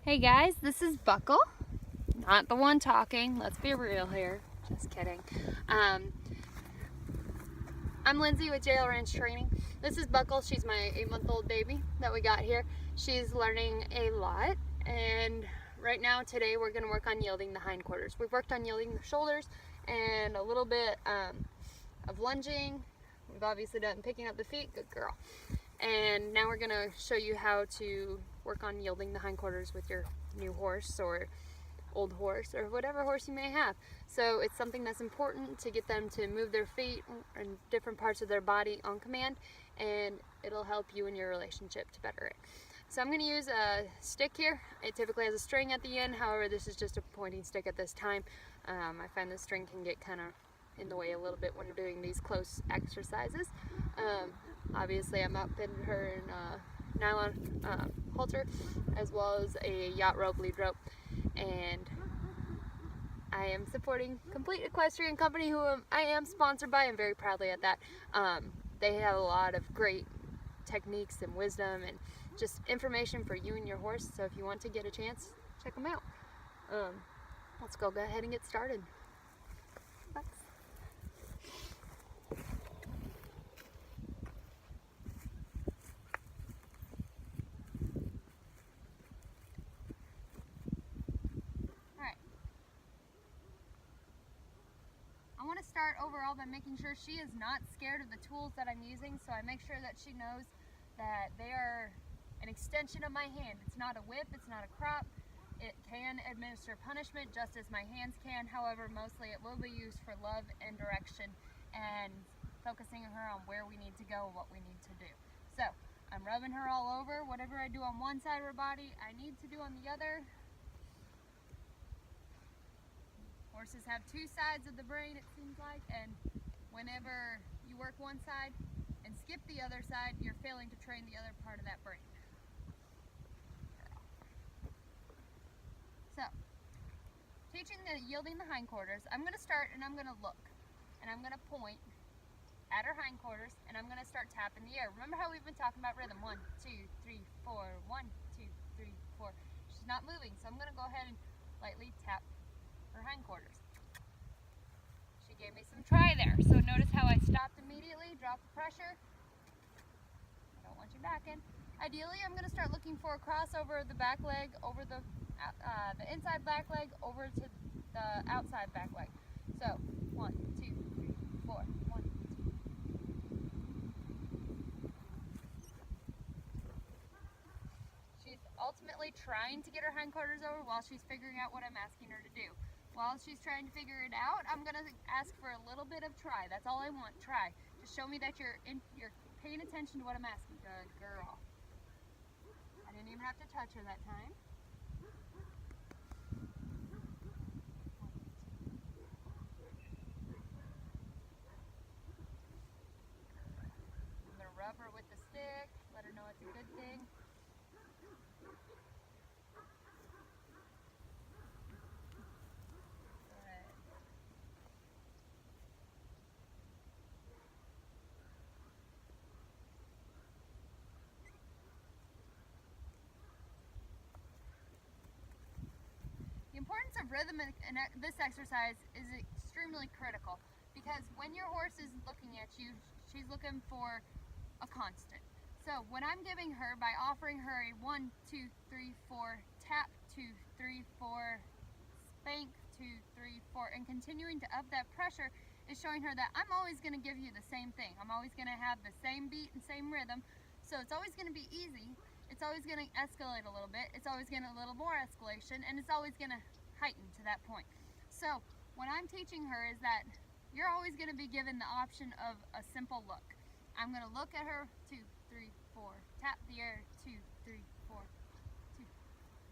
Hey guys, this is Buckle. Not the one talking, let's be real here. Just kidding. I'm Lindsay with JL Ranch Training. This is Buckle. She's my 8-month-old baby that we got here. She's learning a lot, and right now today we're going to work on yielding the hindquarters. We've worked on yielding the shoulders and a little bit of lunging. We've obviously done picking up the feet. Good girl. And now we're going to show you how to work on yielding the hindquarters with your new horse or old horse or whatever horse you may have. So it's something that's important to get them to move their feet and different parts of their body on command, and it'll help you in your relationship to better it. So I'm going to use a stick here. It typically has a string at the end, however this is just a pointing stick at this time. I find the string can get kind of in the way a little bit when we're doing these close exercises. Obviously I'm outfitted her in a nylon halter as well as a yacht rope, lead rope, and I am supporting Complete Equestrian Company, who I am sponsored by, and very proudly at that. They have a lot of great techniques and wisdom and just information for you and your horse, so if you want to get a chance, check them out. Let's go ahead and get started. Thanks. I want to start overall by making sure she is not scared of the tools that I'm using, so I make sure that she knows that they are an extension of my hand. It's not a whip, it's not a crop. It can administer punishment just as my hands can, however mostly it will be used for love and direction and focusing her on where we need to go and what we need to do. So I'm rubbing her all over. Whatever I do on one side of her body, I need to do on the other. Horses have two sides of the brain, it seems like, and whenever you work one side and skip the other side, you're failing to train the other part of that brain. So, teaching the yielding the hindquarters, I'm going to start and I'm going to look, and I'm going to point at her hindquarters, and I'm going to start tapping the air. Remember how we've been talking about rhythm? 1, 2, 3, 4, 1, 2, 3, 4. She's not moving, so I'm going to go ahead and lightly tap her hindquarters. She gave me some try there, so notice how I stopped immediately, dropped the pressure. I don't want you backing. Ideally, I'm going to start looking for a cross over the back leg, over the inside back leg, over to the outside back leg. So 1, 2, 3, 4, 1, 2. She's ultimately trying to get her hindquarters over while she's figuring out what I'm asking her to do. While she's trying to figure it out, I'm going to ask for a little bit of try. That's all I want, try. Just show me that you're paying attention to what I'm asking. Good girl. I didn't even have to touch her that time. I'm going to rub her with the stick, let her know it's a good thing. The importance of rhythm in this exercise is extremely critical, because when your horse is looking at you, she's looking for a constant. So when I'm giving her, by offering her a 1, 2, 3, 4, tap, 2, 3, 4, spank, 2, 3, 4, and continuing to up that pressure is showing her that I'm always going to give you the same thing. I'm always going to have the same beat and same rhythm, so it's always going to be easy. It's always going to escalate a little bit. It's always going to a little more escalation, and it's always going to heighten to that point. So what I'm teaching her is that you're always going to be given the option of a simple look. I'm going to look at her, 2, 3, 4, tap the air, 2, 3, 4, 2.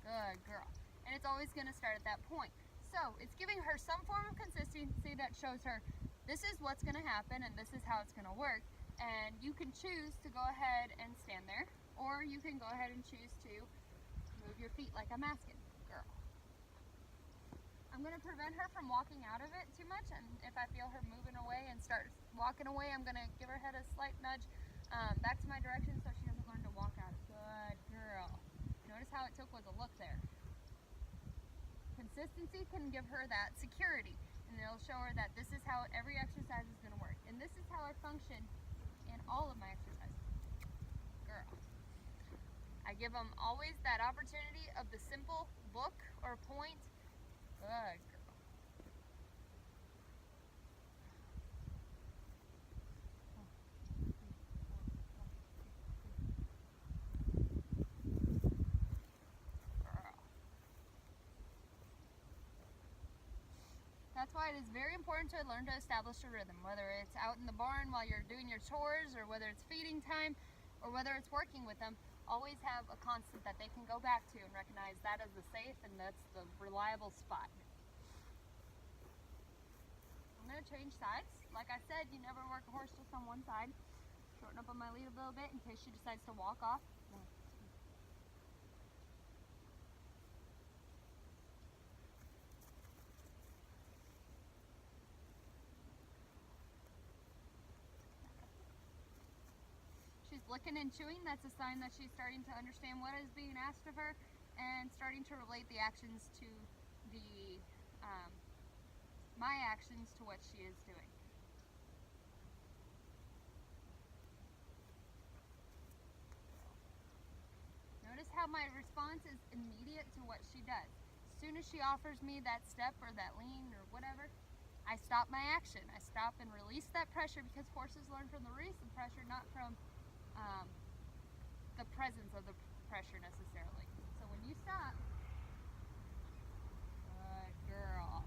Good girl. And it's always going to start at that point. So it's giving her some form of consistency that shows her this is what's going to happen and this is how it's going to work. And you can choose to go ahead and stand there, or you can go ahead and choose to move your feet like I'm asking. Girl. I'm going to prevent her from walking out of it too much, and if I feel her moving away and start walking away, I'm going to give her head a slight nudge back to my direction so she doesn't learn to walk out. Good girl. Notice how it took was a look there. consistency can give her that security, and it'll show her that this is how every exercise is going to work, and this is how I function in all of my exercises. Girl. I give them always that opportunity of the simple look or point. Good girl. That's why it is very important to learn to establish a rhythm, whether it's out in the barn while you're doing your chores, or whether it's feeding time, or whether it's working with them. Always have a constant that they can go back to and recognize that as the safe and that's the reliable spot. I'm going to change sides. Like I said, you never work a horse just on one side. Shorten up on my lead a little bit in case she decides to walk off. She's licking and chewing. That's a sign that she's starting to understand what is being asked of her and starting to relate the actions to the my actions to what she is doing. Notice how my response is immediate to what she does. As soon as she offers me that step or that lean or whatever, I stop my action. I stop and release that pressure, because horses learn from the release of pressure, not from the presence of the pressure necessarily. So when you stop, good girl.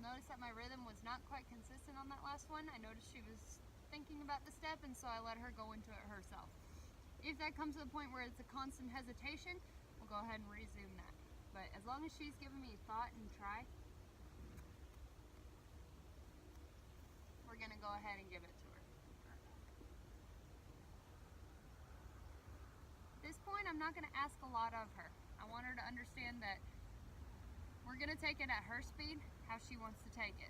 Notice that my rhythm was not quite consistent on that last one. I noticed she was thinking about the step, and so I let her go into it herself. If that comes to the point where it's a constant hesitation, we'll go ahead and resume that. But as long as she's giving me thought and try, we're going to go ahead and give it to her. At this point, I'm not going to ask a lot of her. I want her to understand that we're going to take it at her speed, how she wants to take it.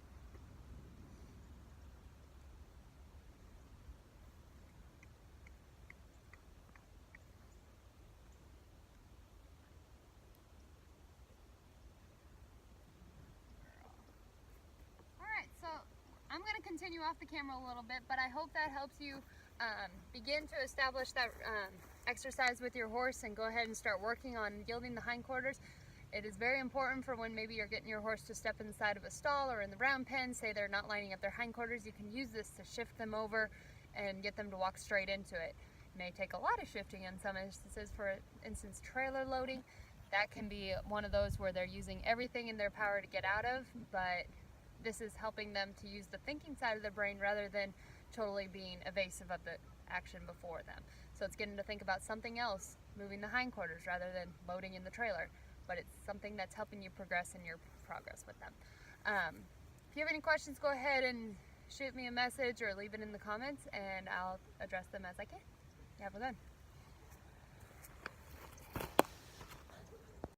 Alright, so I'm going to continue off the camera a little bit, but I hope that helps you begin to establish that exercise with your horse and go ahead and start working on yielding the hindquarters. It is very important for when maybe you're getting your horse to step inside of a stall or in the round pen, say they're not lining up their hindquarters. You can use this to shift them over and get them to walk straight into it. It may take a lot of shifting in some instances. For instance, trailer loading, that can be one of those where they're using everything in their power to get out of, but this is helping them to use the thinking side of their brain rather than totally being evasive of the action before them. So it's getting to think about something else, moving the hindquarters rather than loading in the trailer. But it's something that's helping you progress in your progress with them. If you have any questions, go ahead and shoot me a message or leave it in the comments, and I'll address them as I can. Have a good one.